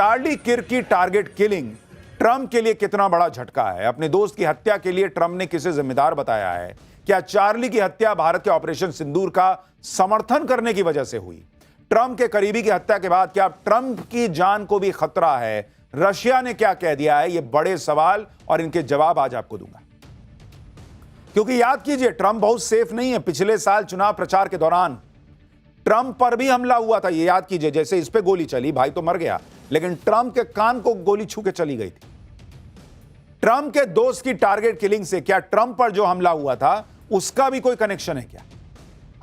Charlie Kirk की target killing Trump के लिए कितना बड़ा झटका है। अपने दोस्त की हत्या के लिए ट्रंप ने किसे जिम्मेदार बताया है? क्या चार्ली की हत्या भारत के ऑपरेशन सिंदूर का समर्थन करने की वजह से हुई? ट्रंप के करीबी की हत्या के बाद क्या ट्रंप की जान को भी खतरा है? रशिया ने क्या कह दिया है? ये बड़े सवाल और इनके जवाब आज आपको दूंगा। क्योंकि याद कीजिए, ट्रंप बहुत सेफ नहीं है। पिछले साल चुनाव प्रचार के दौरान ट्रंप पर भी हमला हुआ था, ये याद कीजिए। जैसे इस पे गोली चली, भाई तो मर गया, लेकिन ट्रंप के कान को गोली छू के चली गई थी। ट्रंप के दोस्त की टारगेट किलिंग से क्या ट्रंप पर जो हमला हुआ था उसका भी कोई कनेक्शन है क्या?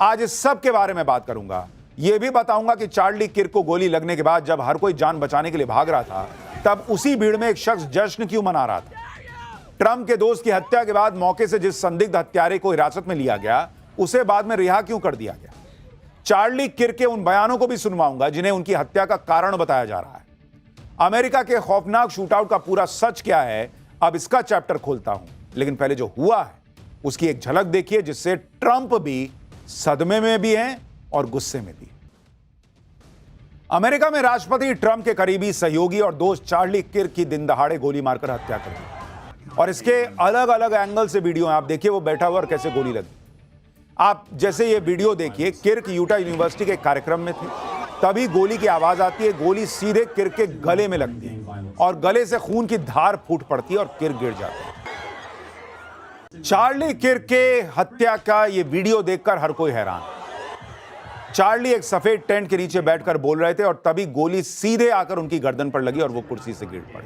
आज इस सब के बारे में बात करूंगा। यह भी बताऊंगा कि चार्ली किर्क को गोली लगने के बाद जब हर कोई जान बचाने के लिए भाग रहा था, तब उसी भीड़ में एक शख्स जश्न क्यों मना रहा था? ट्रंप के दोस्त की हत्या के बाद मौके से जिस संदिग्ध हत्यारे को हिरासत में लिया गया, उसे बाद में रिहा क्यों कर दिया गया? चार्ली किर्क के उन बयानों को भी सुनवाऊंगा जिन्हें उनकी हत्या का कारण बताया जा रहा है। अमेरिका के खौफनाक शूटआउट का पूरा सच क्या है, अब इसका चैप्टर खोलता हूं। लेकिन पहले जो हुआ है उसकी एक झलक देखिए, जिससे ट्रंप भी सदमे में भी हैं और गुस्से में भी। अमेरिका में राष्ट्रपति ट्रंप के करीबी सहयोगी और दोस्त चार्ली किर्क की दिन दहाड़े गोली मारकर हत्या कर दी। और इसके अलग अलग एंगल से वीडियो हैं। आप देखिए वो बैठा हुआ और कैसे गोली लगी। आप जैसे ये वीडियो देखिए, किर्क यूटा यूनिवर्सिटी के कार्यक्रम में थे, तभी गोली की आवाज आती है। गोली सीधे किर्क के गले में लगती है और गले से खून की धार फूट पड़ती है और किर्क गिर जाता है। चार्ली किर्क के हत्या का ये वीडियो देखकर हर कोई हैरान। चार्ली एक सफेद टेंट के नीचे बैठकर बोल रहे थे और तभी गोली सीधे आकर उनकी गर्दन पर लगी और वो कुर्सी से गिर पड़े।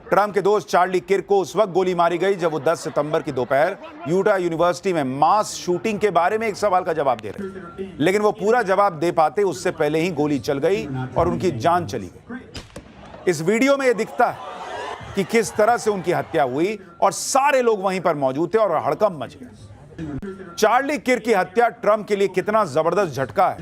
ट्रंप के दोस्त चार्ली किर्क को उस वक्त गोली मारी गई जब वो 10 सितंबर की दोपहर यूटा यूनिवर्सिटी में मास शूटिंग के बारे में एक सवाल का जवाब दे रहे थे। लेकिन वो पूरा जवाब दे पाते उससे पहले ही गोली चल गई और उनकी जान चली गई। इस वीडियो में यह दिखता है कि किस तरह से उनकी हत्या हुई और सारे लोग वहीं पर मौजूद थे और हड़कंप मच गया। चार्ली किर्क की हत्या ट्रंप के लिए कितना जबरदस्त झटका है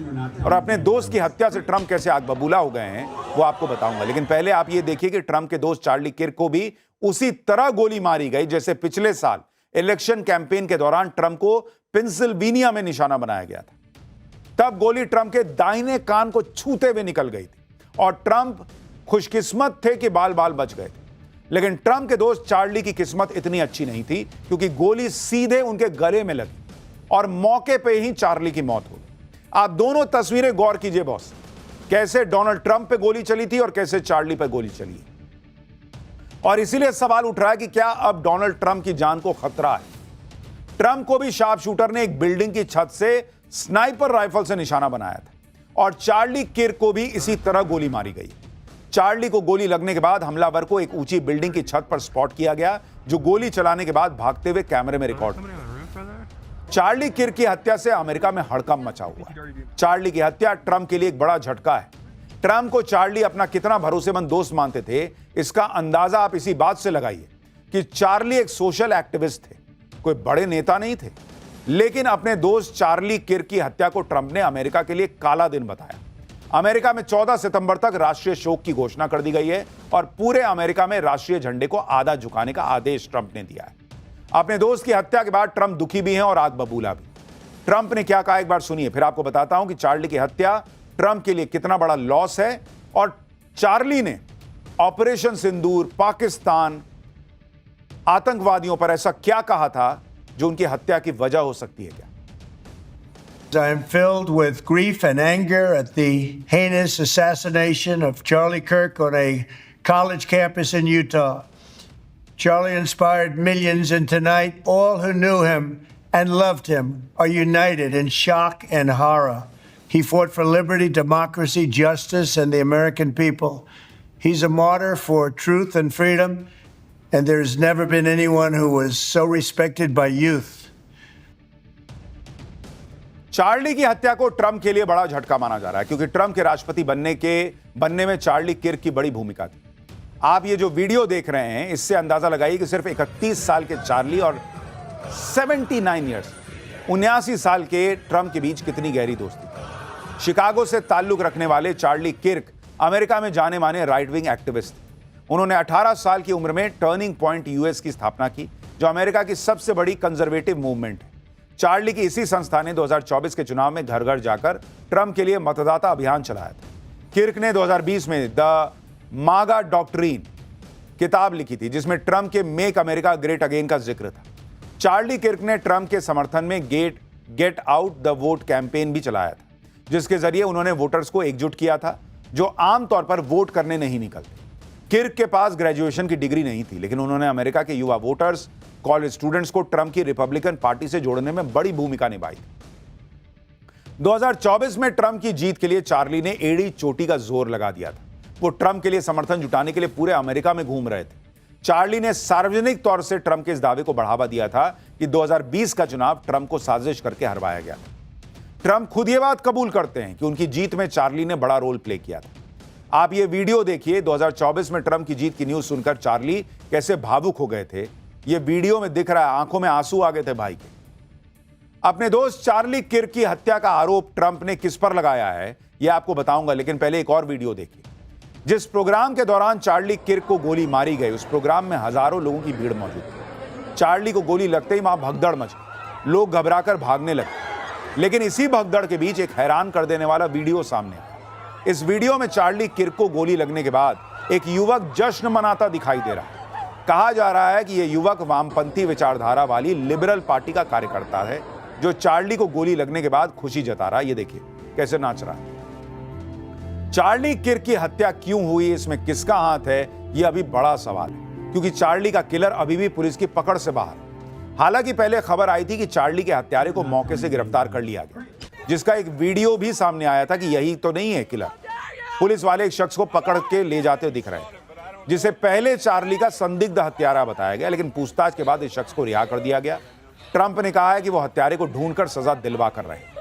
और अपने दोस्त की हत्या से ट्रंप कैसे आग बबूला हो गए हैं, वो आपको बताऊंगा। लेकिन पहले आप ये देखिए कि ट्रंप के दोस्त चार्ली किर्क को भी उसी तरह गोली मारी गई जैसे पिछले साल इलेक्शन कैंपेन के दौरान ट्रंप को पेंसिल्वेनिया में निशाना बनाया गया था। तब गोली ट्रंप के दाहिने कान को छूते हुए निकल गई थी और ट्रंप खुशकिस्मत थे कि बाल बाल बच गए थे। लेकिन ट्रंप के दोस्त चार्ली की किस्मत इतनी अच्छी नहीं थी, क्योंकि गोली सीधे उनके गले में लगी और मौके पे ही चार्ली की मौत हो गई। आप दोनों तस्वीरें गौर कीजिए बॉस, कैसे डोनाल्ड ट्रंप पे गोली चली थी और कैसे चार्ली पे गोली चली है। और इसीलिए सवाल उठ रहा है कि क्या अब डोनाल्ड ट्रंप की जान को खतरा है? ट्रंप को भी शार्प शूटर ने एक बिल्डिंग की छत से स्नाइपर राइफल से निशाना बनाया था और चार्ली किर्क को भी इसी तरह गोली मारी गई। चार्ली को गोली लगने के बाद हमलावर को एक ऊंची बिल्डिंग की छत पर स्पॉट किया गया, जो गोली चलाने के बाद भागते हुए कैमरे में रिकॉर्ड हुआ। चार्ली किर्क की हत्या से अमेरिका में हड़कंप मचा हुआ है। चार्ली की हत्या ट्रंप के लिए एक बड़ा झटका है। ट्रंप को चार्ली अपना कितना भरोसेमंद दोस्त मानते थे, इसका अंदाजा आप इसी बात से लगाइए कि चार्ली एक सोशल एक्टिविस्ट थे, कोई बड़े नेता नहीं थे। लेकिन अपने दोस्त चार्ली किर्क की हत्या को ट्रंप ने अमेरिका के लिए काला दिन बताया। अमेरिका में 14 सितंबर तक राष्ट्रीय शोक की घोषणा कर दी गई है और पूरे अमेरिका में राष्ट्रीय झंडे को आधा झुकाने का आदेश ट्रंप ने दिया है। अपने दोस्त की हत्या के बाद ट्रंप दुखी भी हैं और आग बबूला भी। ट्रंप ने क्या कहा, एक बार सुनिए, फिर आपको बताता हूं कि चार्ली की हत्या ट्रंप के लिए कितना बड़ा लॉस है और चार्ली ने ऑपरेशन सिंदूर, पाकिस्तान, आतंकवादियों पर ऐसा क्या कहा था जो उनकी हत्या की वजह हो सकती है क्या? I am filled with grief and anger at the heinous assassination of Charlie Kirk on a college campus in Utah. Charlie inspired millions, and tonight all who knew him and loved him are united in shock and horror. He fought for liberty, democracy, justice, and the American people. He's a martyr for truth and freedom, and there's never been anyone who was so respected by youth. Charlie की हत्या को Trump के लिए बड़ा झटका माना जा रहा है, क्योंकि ट्रंप के राष्ट्रपति बनने में चार्ली किर्क की बड़ी भूमिका थी। आप ये जो वीडियो देख रहे हैं, इससे अंदाजा लगाइए कि सिर्फ 31 साल के चार्ली और 79 साल के ट्रंप के बीच कितनी गहरी दोस्ती थी। शिकागो से ताल्लुक रखने वाले चार्ली किर्क अमेरिका में जाने माने राइट विंग एक्टिविस्ट थे। उन्होंने 18 साल की उम्र में टर्निंग पॉइंट यूएस की स्थापना की, जो अमेरिका की सबसे बड़ी कंजर्वेटिव मूवमेंट है। चार्ली की इसी संस्था ने 2024 के चुनाव में घर घर जाकर ट्रंप के लिए मतदाता अभियान चलाया था। किर्क ने 2020 में द मागा डॉक्ट्रीन किताब लिखी थी, जिसमें ट्रंप के मेक अमेरिका ग्रेट अगेन का जिक्र था। चार्ली किर्क ने ट्रंप के समर्थन में get out the vote campaign भी चलाया था, जिसके जरिए उन्होंने वोटर्स को एकजुट किया था जो आमतौर पर वोट करने नहीं निकलते। किर्क के पास ग्रेजुएशन की डिग्री नहीं थी, लेकिन उन्होंने अमेरिका के युवा वोटर्स, कॉलेज स्टूडेंट्स को ट्रंप की रिपब्लिकन पार्टी से जोड़ने में बड़ी भूमिका निभाई। 2024 में ट्रंप की जीत के लिए चार्ली ने एड़ी चोटी का जोर लगा दिया था। वो ट्रंप के लिए समर्थन जुटाने के लिए पूरे अमेरिका में घूम रहे थे। चार्ली ने सार्वजनिक तौर से ट्रंप के इस दावे को बढ़ावा दिया था कि 2020 का चुनाव ट्रंप को साजिश करके हरवाया गया। ट्रंप खुद ये बात कबूल करते हैं कि उनकी जीत में चार्ली ने बड़ा रोल प्ले किया था। आप ये वीडियो देखिए, 2024 में ट्रंप की जीत की न्यूज सुनकर चार्ली कैसे भावुक हो गए थे। ये वीडियो में दिख रहा है, आंखों में आंसू आ गए थे भाई के। अपने दोस्त चार्ली किर्क की हत्या का आरोप ट्रंप ने किस पर लगाया है, यह आपको बताऊंगा, लेकिन पहले एक और वीडियो देखिए। जिस प्रोग्राम के दौरान चार्ली किर्क को गोली मारी गई, उस प्रोग्राम में हजारों लोगों की भीड़ मौजूद थी। चार्ली को गोली लगते ही वहां भगदड़ मच गई, लोग घबराकर भागने लगे। लेकिन इसी भगदड़ के बीच एक हैरान कर देने वाला वीडियो सामने आया। इस वीडियो में चार्ली किर्क को गोली लगने के बाद एक युवक जश्न मनाता दिखाई दे रहा है। कहा जा रहा है कि यह युवक वामपंथी विचारधारा वाली लिबरल पार्टी का कार्यकर्ता है, जो चार्ली को गोली लगने के बाद खुशी जता रहा है। ये देखिए कैसे नाच रहा है। चार्ली किर्क की हत्या क्यों हुई, इसमें किसका हाथ है, यह अभी बड़ा सवाल है, क्योंकि चार्ली का किलर अभी भी पुलिस की पकड़ से बाहर है। हालांकि पहले खबर आई थी कि चार्ली के हत्यारे को मौके से गिरफ्तार कर लिया गया, जिसका एक वीडियो भी सामने आया था कि यही तो नहीं है किलर। पुलिस वाले एक शख्स को पकड़ के ले जाते दिख रहे हैं, जिसे पहले चार्ली का संदिग्ध हत्यारा बताया गया, लेकिन पूछताछ के बाद इस शख्स को रिहा कर दिया गया। ट्रंप ने कहा है कि वो हत्यारे को ढूंढकर सजा दिलवा कर रहे हैं।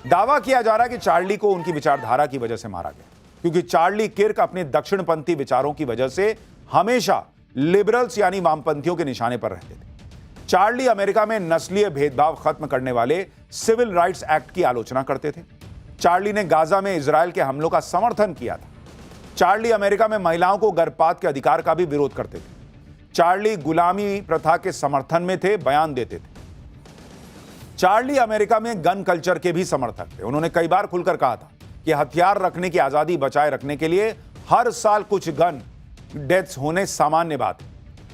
दावा किया जा रहा है कि चार्ली को उनकी विचारधारा की वजह से मारा गया, क्योंकि चार्ली किर्क अपने दक्षिणपंथी विचारों की वजह से हमेशा लिबरल्स यानी वामपंथियों के निशाने पर रहते थे। चार्ली अमेरिका में नस्लीय भेदभाव खत्म करने वाले सिविल राइट्स एक्ट की आलोचना करते थे। चार्ली ने गाजा में इजरायल के हमलों का समर्थन किया था। चार्ली अमेरिका में महिलाओं को गर्भपात के अधिकार का भी विरोध करते थे। चार्ली गुलामी प्रथा के समर्थन में थे, बयान देते थे। चार्ली अमेरिका में गन कल्चर के भी समर्थक थे। उन्होंने कई बार खुलकर कहा था कि हथियार रखने की आजादी बचाए रखने के लिए हर साल कुछ गन डेथ्स होने सामान्य बात है।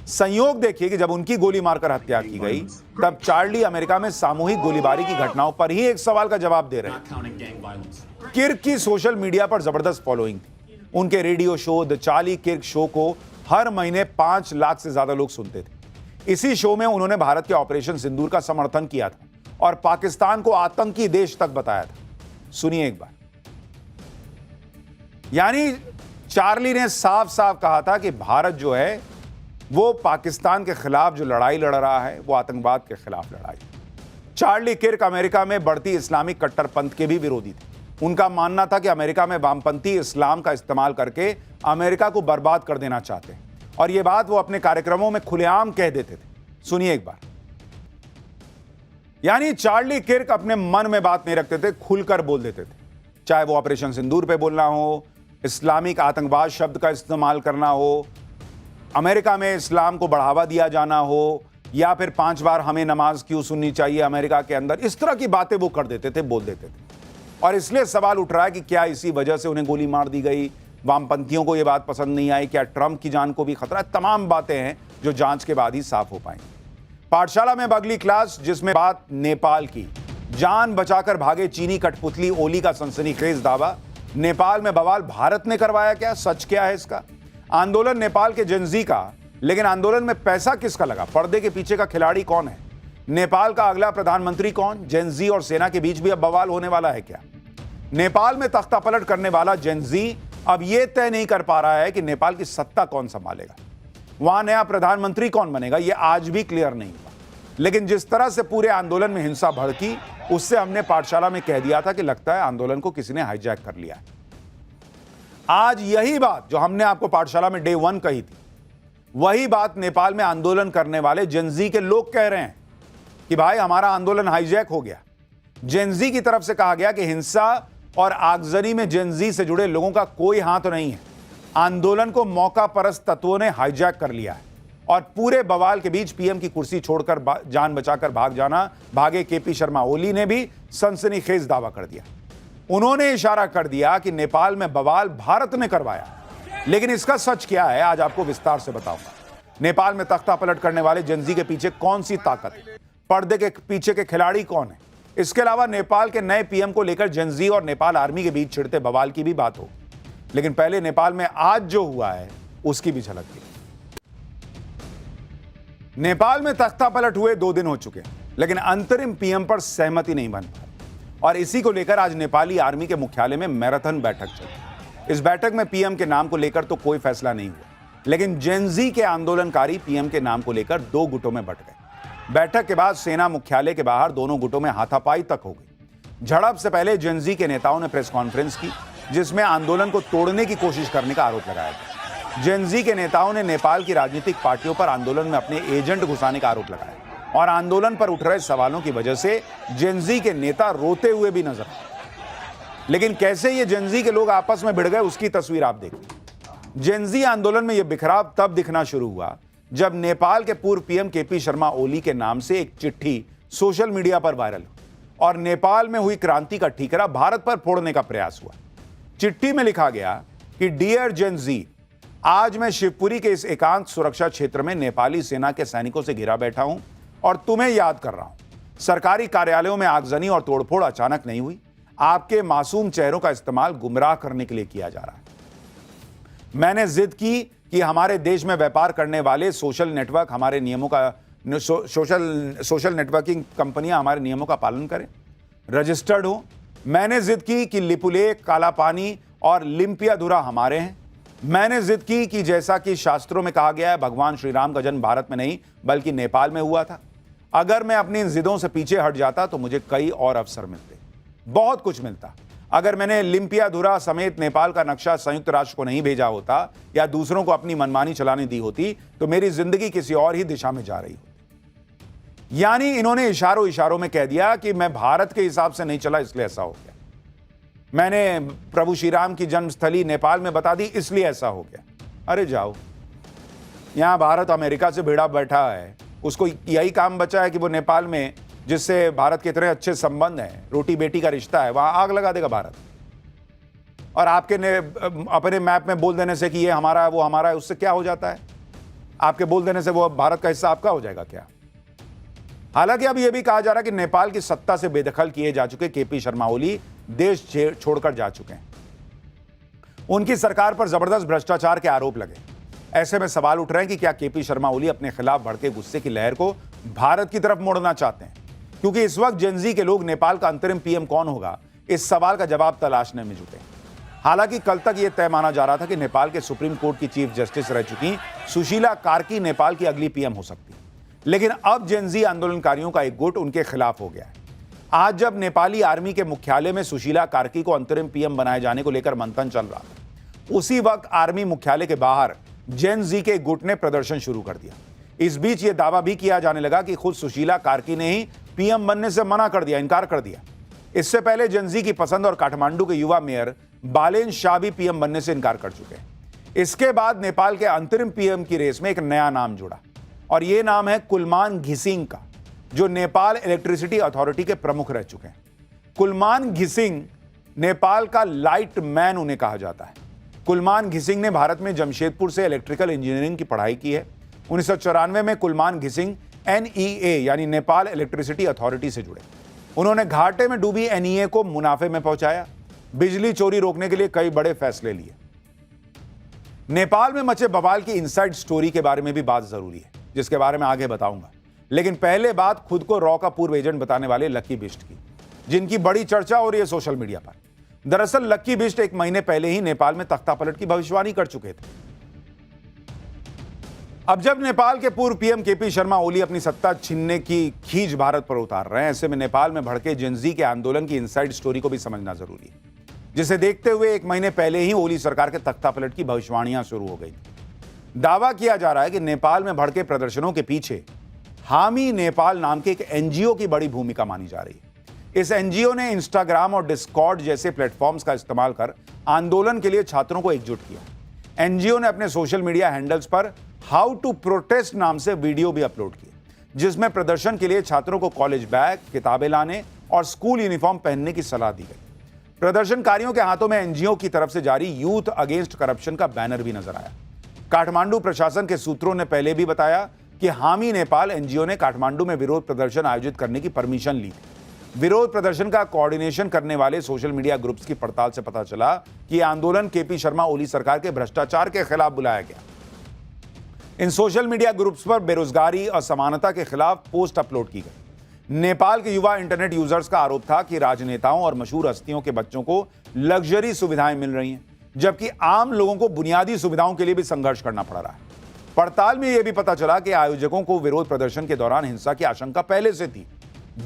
संयोग देखिए कि जब उनकी गोली मारकर हत्या की गई, तब चार्ली अमेरिका में सामूहिक गोलीबारी की घटनाओं पर ही एक सवाल का जवाब दे रहे थे। किर्क की सोशल मीडिया पर जबरदस्त फॉलोइंग थी। उनके radio show the Charlie Kirk show को हर महीने 5 लाख से ज्यादा लोग सुनते थे। इसी शो में उन्होंने भारत के ऑपरेशन सिंदूर का समर्थन किया था और पाकिस्तान को आतंकी देश तक बताया था। सुनिए एक बार। यानी चार्ली ने साफ साफ कहा था कि भारत जो है वो पाकिस्तान के खिलाफ जो लड़ाई लड़ रहा है वो आतंकवाद के खिलाफ लड़ाई। चार्ली किर्क अमेरिका में बढ़ती इस्लामिक कट्टरपंथ के भी विरोधी थे। उनका मानना था कि अमेरिका में वामपंथी इस्लाम का इस्तेमाल करके अमेरिका को बर्बाद कर देना चाहते हैं, और यह बात वो अपने कार्यक्रमों में खुलेआम कह देते थे। सुनिए एक बार। यानी चार्ली किर्क अपने मन में बात नहीं रखते थे, खुलकर बोल देते थे। चाहे वो ऑपरेशन सिंदूर पे बोलना हो, इस्लामिक आतंकवाद शब्द का इस्तेमाल करना हो, अमेरिका में इस्लाम को बढ़ावा दिया जाना हो, या फिर 5 बार हमें नमाज क्यों सुननी चाहिए अमेरिका के अंदर, इस तरह की बातें वो कर देते थे, बोल देते थे। और इसलिए सवाल उठ रहा है कि क्या इसी वजह से उन्हें गोली मार दी गई, वामपंथियों को यह बात पसंद नहीं आई, क्या ट्रंप की जान को भी खतरा है। तमाम बातें हैं जो जांच के बाद ही साफ हो पाएंगी। पाठशाला में अगली क्लास, जिसमें बात नेपाल की। जान बचाकर भागे चीनी कठपुतली ओली का सनसनीखेज दावा। नेपाल में बवाल भारत ने करवाया क्या, सच क्या है इसका? आंदोलन नेपाल के जेनजी का, लेकिन आंदोलन में पैसा किसका लगा? पर्दे के पीछे का खिलाड़ी कौन है? नेपाल का अगला प्रधानमंत्री कौन? जेनजी और सेना के बीच भी अब बवाल होने वाला है क्या? नेपाल में तख्ता पलट करने वाला जेनजी अब यह तय नहीं कर पा रहा है कि नेपाल की सत्ता कौन संभालेगा, वहां नया प्रधानमंत्री कौन बनेगा, यह आज भी क्लियर नहीं हुआ। लेकिन जिस तरह से पूरे आंदोलन में हिंसा भड़की, उससे हमने पाठशाला में कह दिया था कि लगता है आंदोलन को किसी ने हाईजैक कर लिया है। आज यही बात जो हमने आपको पाठशाला में डे 1 कही थी, वही बात नेपाल में आंदोलन करने वाले जेनजी के लोग कह रहे हैं कि भाई हमारा आंदोलन हाईजैक हो गया। जेनजी की तरफ से कहा गया कि हिंसा और आगजनी में जेनजी से जुड़े लोगों का कोई हाथ नहीं है, आंदोलन को मौका परस्त तत्वों ने हाईजैक कर लिया है। और पूरे बवाल के बीच पीएम की कुर्सी छोड़कर जान बचाकर भागे केपी शर्मा ओली ने भी सनसनीखेज दावा कर दिया। उन्होंने इशारा कर दिया कि नेपाल में बवाल भारत ने करवाया। लेकिन इसका सच क्या है आज आपको विस्तार से बताऊंगा। नेपाल में तख्ता पलट करने वाले जेनजी के पीछे कौन सी ताकत है, पर्दे के पीछे के खिलाड़ी कौन है। इसके अलावा नेपाल के नए पीएम को लेकर जेनजी और नेपाल आर्मी के बीच छिड़ते बवाल की भी बात हो। लेकिन पहले नेपाल में आज जो हुआ है उसकी भी झलक दी। नेपाल में तख्ता पलट हुए 2 दिन हो चुके हैं, लेकिन अंतरिम पीएम पर सहमति नहीं बन पाई और इसी को लेकर आज नेपाली आर्मी के मुख्यालय में मैराथन बैठक चली। इस बैठक में पीएम के नाम को लेकर तो कोई फैसला नहीं हुआ, लेकिन जेनजी के आंदोलनकारी पीएम के नाम को लेकर 2 गुटों में बंट गए। बैठक के बाद सेना मुख्यालय के बाहर दोनों गुटों में हाथापाई तक हो गई। झड़प से पहले जेनजी के नेताओं ने प्रेस कॉन्फ्रेंस की, जिसमें आंदोलन को तोड़ने की कोशिश करने का आरोप लगाया गया। जेनजी के नेताओं ने नेपाल की राजनीतिक पार्टियों पर आंदोलन में अपने एजेंट घुसाने का आरोप लगाया और आंदोलन पर उठ रहे सवालों की वजह से जेनजी के नेता रोते हुए भी नजर आए। लेकिन कैसे ये जेनजी के लोग आपस में भिड़ गए उसकी तस्वीर आप देखिए। जेनजी आंदोलन में यह बिखराव तब दिखना शुरू हुआ जब नेपाल के पूर्व पीएम केपी शर्मा ओली के नाम से एक चिट्ठी सोशल मीडिया पर वायरल हुई और नेपाल में हुई क्रांति का ठीकरा भारत पर फोड़ने का प्रयास हुआ। चिट्ठी में लिखा गया कि डियर जेनजी, आज मैं शिवपुरी के इस एकांत सुरक्षा क्षेत्र में नेपाली सेना के सैनिकों से घिरा बैठा हूं और तुम्हें याद कर रहा हूं। सरकारी कार्यालयों में आगजनी और तोड़फोड़ अचानक नहीं हुई, आपके मासूम चेहरों का इस्तेमाल गुमराह करने के लिए किया जा रहा है। मैंने जिद की कि हमारे देश में व्यापार करने वाले सोशल नेटवर्क हमारे नियमों का सोशल नेटवर्किंग कंपनियां हमारे नियमों का पालन करें, रजिस्टर्ड हो। मैंने जिद की कि लिपुलेख, कालापानी और लिम्पियाधुरा हमारे हैं। मैंने जिद की कि जैसा कि शास्त्रों में कहा गया है, भगवान श्री राम का जन्म भारत में नहीं बल्कि नेपाल में हुआ था। अगर मैं अपनी इन जिदों से पीछे हट जाता तो मुझे कई और अवसर मिलते, बहुत कुछ मिलता। अगर मैंने लिम्पियाधुरा समेत नेपाल का नक्शा संयुक्त राष्ट्र को नहीं भेजा होता या दूसरों को अपनी मनमानी चलाने दी होती तो मेरी जिंदगी किसी और ही दिशा में जा रही होती। यानी इन्होंने इशारों इशारों में कह दिया कि मैं भारत के हिसाब से नहीं चला इसलिए ऐसा हो गया। मैंने प्रभु श्री राम की जन्मस्थली नेपाल में बता दी इसलिए ऐसा हो गया। अरे जाओ, यहां भारत अमेरिका से भिड़ा बैठा है, उसको यही काम बचा है कि वो नेपाल में जिससे भारत के इतने अच्छे संबंध हैं, रोटी बेटी का रिश्ता है, वहां आग लगा देगा भारत। और आपके अपने मैप में बोल देने से कि ये हमारा है वो हमारा है, उससे क्या हो जाता है? आपके बोल देने से वो भारत का हिस्सा आपका हो जाएगा क्या? हालांकि अब यह भी कहा जा रहा है कि नेपाल की सत्ता से बेदखल किए जा चुके केपी शर्मा ओली देश छोड़कर जा चुके हैं। उनकी सरकार पर जबरदस्त भ्रष्टाचार के आरोप लगे। ऐसे में सवाल उठ रहे हैं कि क्या केपी शर्मा ओली अपने खिलाफ भड़के गुस्से की लहर को भारत की तरफ मोड़ना चाहते हैं? क्योंकि इस वक्त जेनजी के लोग नेपाल का अंतरिम पीएम कौन होगा इस सवाल का जवाब तलाशने में जुटे। हालांकि कल तक यह तय माना जा रहा था कि नेपाल के सुप्रीम कोर्ट की चीफ जस्टिस रह चुकी सुशीला कार्की नेपाल की अगली पीएम हो सकती है। लेकिन अब जेनजी आंदोलनकारियों का एक गुट उनके खिलाफ हो गया है। आज जब नेपाली आर्मी के मुख्यालय में सुशीला कार्की को अंतरिम पीएम बनाए जाने को लेकर मंथन चल रहा था, उसी वक्त आर्मी मुख्यालय के बाहर जेनजी के गुट ने प्रदर्शन शुरू कर दिया। इस बीच यह दावा भी किया जाने लगा कि खुद सुशीला कार्की ने ही पीएम बनने से मना कर दिया, इनकार कर दिया। इससे पहले जेनजी की पसंद और काठमांडू के युवा मेयर बालेन शाह भी पीएम बनने से इनकार कर चुके हैं। इसके बाद नेपाल के अंतरिम पीएम की रेस में एक नया नाम जुड़ा और यह नाम है कुलमान घिसिंग का, जो नेपाल इलेक्ट्रिसिटी अथॉरिटी के प्रमुख रह चुके हैं। कुलमान घिसिंग नेपाल का लाइट मैन उन्हें कहा जाता है। कुलमान घिसिंग ने भारत में जमशेदपुर से इलेक्ट्रिकल इंजीनियरिंग की पढ़ाई की है। 1994 में कुलमान घिसिंग NEA यानी नेपाल इलेक्ट्रिसिटी अथॉरिटी से जुड़े। उन्होंने घाटे में डूबी NEA को मुनाफे में पहुंचाया, बिजली चोरी रोकने के लिए कई बड़े फैसले लिए। नेपाल में मचे बवाल की इनसाइड स्टोरी के बारे में भी बात जरूरी है, जिसके बारे में आगे बताऊंगा। लेकिन पहले बात खुद को रॉ का पूर्व एजेंट बताने वाले लकी बिष्ट की, जिनकी बड़ी चर्चा हो रही है सोशल मीडिया पर। दरअसल लकी बिष्ट 1 महीने पहले ही नेपाल में तख्तापलट की भविष्यवाणी कर चुके थे। अब जब नेपाल के पूर्व पीएम केपी शर्मा ओली अपनी सत्ता छीनने की खींच भारत पर उतार रहे हैं, ऐसे में नेपाल में भड़के जेनजी के आंदोलन की इनसाइड स्टोरी को भी समझना जरूरी है, जिसे देखते हुए 1 महीने पहले ही ओली सरकार के तख्तापलट की भविष्यवाणियां शुरू हो गई। दावा किया जा रहा है कि नेपाल में भड़के प्रदर्शनों के पीछे हामी नेपाल नाम के एक एनजीओ की बड़ी भूमिका मानी जा रही है। इस एनजीओ ने इंस्टाग्राम और डिस्कॉर्ड जैसे प्लेटफॉर्म्स का इस्तेमाल कर आंदोलन के लिए छात्रों को एकजुट किया। एनजीओ ने अपने सोशल मीडिया हैंडल्स पर हाउ टू प्रोटेस्ट नाम से वीडियो भी अपलोड किए, जिसमें प्रदर्शन के लिए छात्रों को कॉलेज बैग, किताबें लाने और स्कूल यूनिफॉर्म पहनने की सलाह दी गई। प्रदर्शनकारियों के हाथों में एनजीओ की तरफ से जारी यूथ अगेंस्ट करप्शन का बैनर भी नजर आया। काठमांडू प्रशासन के सूत्रों ने पहले भी बताया कि हामी नेपाल एनजीओ ने काठमांडू में विरोध प्रदर्शन आयोजित करने की परमिशन ली थी। विरोध प्रदर्शन का कोऑर्डिनेशन करने वाले सोशल मीडिया ग्रुप्स की पड़ताल से पता चला कि यह आंदोलन केपी शर्मा ओली सरकार के भ्रष्टाचार के खिलाफ बुलाया गया। इन सोशल मीडिया ग्रुप्स पर बेरोजगारी, असमानता के खिलाफ पोस्ट अपलोड की गई। नेपाल के युवा इंटरनेट यूजर्स का आरोप था कि राजनेताओं और मशहूर हस्तियों के बच्चों को लग्जरी सुविधाएं मिल रही हैं, जबकि आम लोगों को बुनियादी सुविधाओं के लिए भी संघर्ष करना पड़ रहा है। पड़ताल में यह भी पता चला कि आयोजकों को विरोध प्रदर्शन के दौरान हिंसा की आशंका पहले से थी।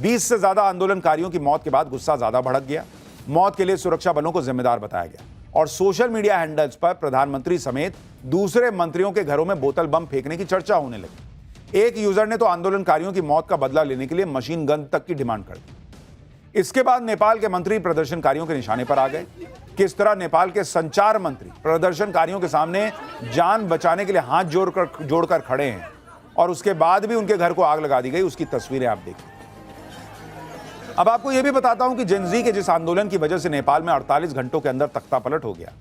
20 से ज्यादा आंदोलनकारियों की मौत के बाद गुस्सा ज्यादा भड़क गया। मौत के लिए सुरक्षा बलों को जिम्मेदार बताया गया और सोशल मीडिया हैंडल्स पर प्रधानमंत्री समेत दूसरे मंत्रियों के घरों में बोतल बम फेंकने की चर्चा होने लगी। एक यूजर ने तो आंदोलनकारियों की मौत का बदला लेने के लिए मशीन गन तक की डिमांड कर दी। इसके बाद नेपाल के मंत्री प्रदर्शनकारियों के निशाने पर आ गए। किस तरह नेपाल के संचार मंत्री प्रदर्शनकारियों के सामने जान बचाने के लिए हाथ जोड़कर खड़े हैं और उसके बाद भी उनके घर को आग लगा दी गई, उसकी तस्वीरें आप देखिए। अब आपको यह भी बताता हूं कि जेनजी के जिस आंदोलन की वजह से नेपाल में 48 घंटों के अंदर तख्तापलट हो गया,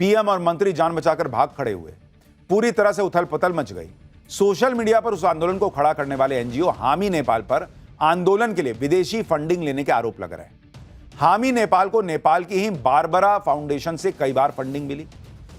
पीएम और मंत्री जान बचाकर भाग खड़े हुए, पूरी तरह से उथल पुथल मच गई। सोशल मीडिया पर उस आंदोलन को खड़ा करने वाले एनजीओ हामी नेपाल पर आंदोलन के लिए विदेशी फंडिंग लेने के आरोप लग रहे हैं। हामी नेपाल को नेपाल की ही बारबरा फाउंडेशन से कई बार फंडिंग मिली।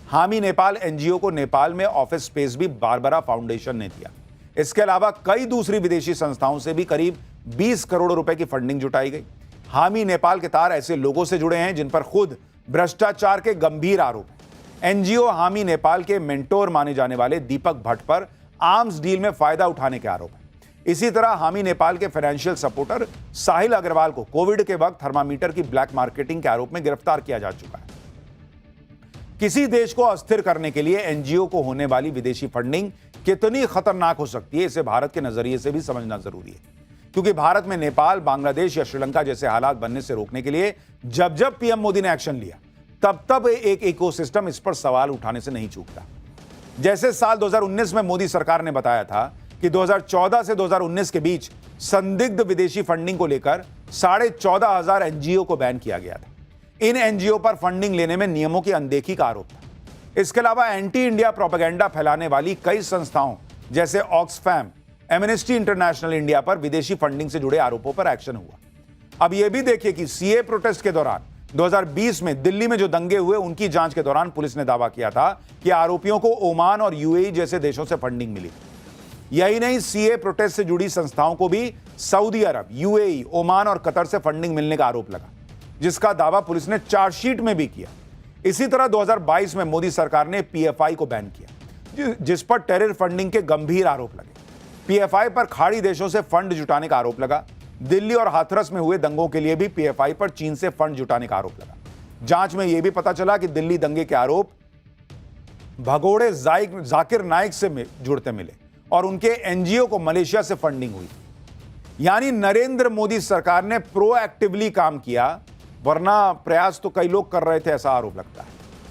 हामी नेपाल एनजीओ को नेपाल में ऑफिस स्पेस भी बारबरा फाउंडेशन ने दिया। इसके अलावा कई दूसरी विदेशी संस्थाओं से भी करीब 20 करोड़ रुपए की फंडिंग जुटाई गई। हामी नेपाल के तार ऐसे लोगों से जुड़े हैं जिन पर खुद भ्रष्टाचार के गंभीर आरोप हैं। एनजीओ हामी नेपाल के मेंटोर माने जाने वाले दीपक भट्ट पर आर्म्स डील में फायदा उठाने के आरोप है। इसी तरह हामी नेपाल के फाइनेंशियल सपोर्टर साहिल अग्रवाल को कोविड के वक्त थर्मामीटर की ब्लैक मार्केटिंग के आरोप में गिरफ्तार किया जा चुका है। किसी देश को अस्थिर करने के लिए एनजीओ को होने वाली विदेशी फंडिंग कितनी खतरनाक हो सकती है, इसे भारत के नजरिए से भी समझना जरूरी है, क्योंकि भारत में नेपाल, बांग्लादेश या श्रीलंका जैसे हालात बनने से रोकने के लिए जब जब पीएम मोदी ने एक्शन लिया, तब तब एक इकोसिस्टम इस पर सवाल उठाने से नहीं चूकता। जैसे साल 2019 में मोदी सरकार ने बताया था कि 2014 से 2019 के बीच संदिग्ध विदेशी फंडिंग को लेकर 14,500 एनजीओ को बैन किया गया था। इन एनजीओ पर फंडिंग लेने में नियमों की अनदेखी का आरोप था। इसके अलावा एंटी इंडिया प्रोपेगेंडा फैलाने वाली कई संस्थाओं जैसे ऑक्सफैम, एमनेस्टी इंटरनेशनल इंडिया पर विदेशी फंडिंग से जुड़े आरोपों पर एक्शन हुआ। अब यह भी देखिए कि सीए प्रोटेस्ट के दौरान 2020 में दिल्ली में जो दंगे हुए, उनकी जांच के दौरान पुलिस ने दावा किया था कि आरोपियों को ओमान और यूएई जैसे देशों से फंडिंग मिली। यही नहीं, सीए प्रोटेस्ट से जुड़ी संस्थाओं को भी सऊदी अरब, यूएई, ओमान और कतर से फंडिंग मिलने का आरोप लगा, जिसका दावा पुलिस ने चार्जशीट में भी किया। इसी तरह 2022 में मोदी सरकार ने पीएफआई को बैन किया, जिस पर टेरर फंडिंग के गंभीर आरोप लगे। पीएफआई पर खाड़ी देशों से फंड जुटाने का आरोप लगा। दिल्ली और हाथरस में हुए दंगों के लिए भी पीएफआई पर चीन से फंड जुटाने का आरोप लगा। जांच में यह भी पता चला कि दिल्ली दंगे के आरोप भगोड़े जाकिर नाइक से जुड़ते मिले और उनके एनजीओ को मलेशिया से फंडिंग हुई। यानी नरेंद्र मोदी सरकार ने प्रोएक्टिवली काम किया, वरना प्रयास तो कई लोग कर रहे थे, ऐसा आरोप लगता है।